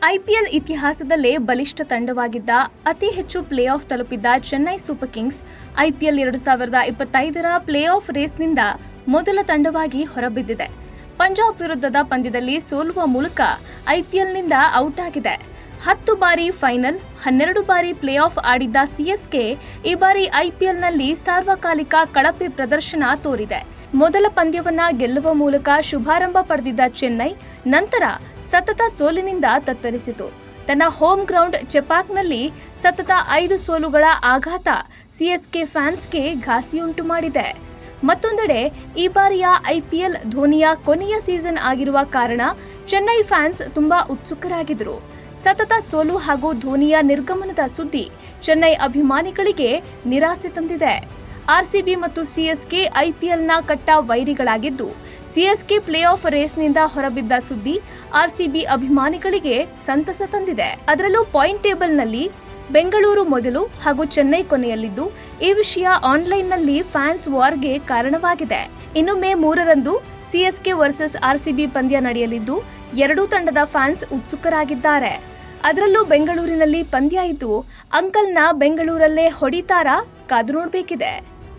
IPL ಇತಿಹಾಸದಲ್ಲೇ ಬಲಿಷ್ಠ ತಂಡವಾಗಿದ್ದ ಅತಿ ಹೆಚ್ಚು ಪ್ಲೇ ಆಫ್ ತಲುಪಿದ್ದ ಚೆನ್ನೈ ಸೂಪರ್ ಕಿಂಗ್ಸ್ ಐಪಿಎಲ್ 2025ರ ಪ್ಲೇ ಆಫ್ ರೇಸ್ನಿಂದ ಮೊದಲ ತಂಡವಾಗಿ ಹೊರಬಿದ್ದಿದೆ. ಪಂಜಾಬ್ ವಿರುದ್ಧದ ಪಂದ್ಯದಲ್ಲಿ ಸೋಲುವ ಮೂಲಕ ಐಪಿಎಲ್ನಿಂದ ಔಟ್ ಆಗಿದೆ. 10 ಬಾರಿ ಫೈನಲ್, 12 ಬಾರಿ ಪ್ಲೇ ಆಫ್ ಆಡಿದ್ದ ಸಿಎಸ್ಕೆ ಈ ಬಾರಿ ಐಪಿಎಲ್ನಲ್ಲಿ ಸಾರ್ವಕಾಲಿಕ ಕಳಪೆ ಪ್ರದರ್ಶನ ತೋರಿದೆ. ಮೊದಲ ಪಂದ್ಯವನ್ನ ಗೆಲ್ಲುವ ಮೂಲಕ ಶುಭಾರಂಭ ಪಡೆದಿದ್ದ ಚೆನ್ನೈ ನಂತರ ಸತತ ಸೋಲಿನಿಂದ ತತ್ತರಿಸಿತು. ತನ್ನ ಹೋಮ್ ಗ್ರೌಂಡ್ ಚೆಪಾಕ್ನಲ್ಲಿ ಸತತ 5 ಸೋಲುಗಳ ಆಘಾತ ಸಿಎಸ್ಕೆ ಫ್ಯಾನ್ಸ್ಗೆ ಘಾಸಿಯುಂಟು ಮಾಡಿದೆ. ಮತ್ತೊಂದೆಡೆ ಈ ಬಾರಿಯ ಐಪಿಎಲ್ ಧೋನಿಯ ಕೊನೆಯ ಸೀಸನ್ ಆಗಿರುವ ಕಾರಣ ಚೆನ್ನೈ ಫ್ಯಾನ್ಸ್ ತುಂಬಾ ಉತ್ಸುಕರಾಗಿದ್ರು. ಸತತ ಸೋಲು ಹಾಗೂ ಧೋನಿಯ ನಿರ್ಗಮನದ ಸುದ್ದಿ ಚೆನ್ನೈ ಅಭಿಮಾನಿಗಳಿಗೆ ನಿರಾಸೆ ತಂದಿದೆ. ಆರ್ಸಿಬಿ ಮತ್ತು ಸಿಎಸ್ಕೆ ಐಪಿಎಲ್ನ ಕಟ್ಟ ವೈರಿಗಳಾಗಿದ್ದು, ಸಿಎಸ್ಕೆ ಪ್ಲೇ ಆಫ್ ರೇಸ್ನಿಂದ ಹೊರಬಿದ್ದ ಸುದ್ದಿ ಆರ್ಸಿಬಿ ಅಭಿಮಾನಿಗಳಿಗೆ ಸಂತಸ ತಂದಿದೆ. ಅದರಲ್ಲೂ ಪಾಯಿಂಟ್ ಟೇಬಲ್ನಲ್ಲಿ ಬೆಂಗಳೂರು ಮೊದಲು ಹಾಗೂ ಚೆನ್ನೈ ಕೊನೆಯಲ್ಲಿದ್ದು, ಈ ವಿಷಯ ಆನ್ಲೈನ್ನಲ್ಲಿ ಫ್ಯಾನ್ಸ್ ವಾರ್ಗೆ ಕಾರಣವಾಗಿದೆ. ಇನ್ನು ಮೇ 3ರಂದು ಸಿಎಸ್ಕೆ ವರ್ಸಸ್ ಆರ್ಸಿಬಿ ಪಂದ್ಯ ನಡೆಯಲಿದ್ದು, ಎರಡೂ ತಂಡದ ಫ್ಯಾನ್ಸ್ ಉತ್ಸುಕರಾಗಿದ್ದಾರೆ. ಅದರಲ್ಲೂ ಬೆಂಗಳೂರಿನಲ್ಲಿ ಪಂದ್ಯ ಇದ್ದು, ಅಂಕಲ್ನ ಬೆಂಗಳೂರಲ್ಲೇ ಹೊಡಿತಾರಾ? ಕಾದು ನೋಡಬೇಕಿದೆ.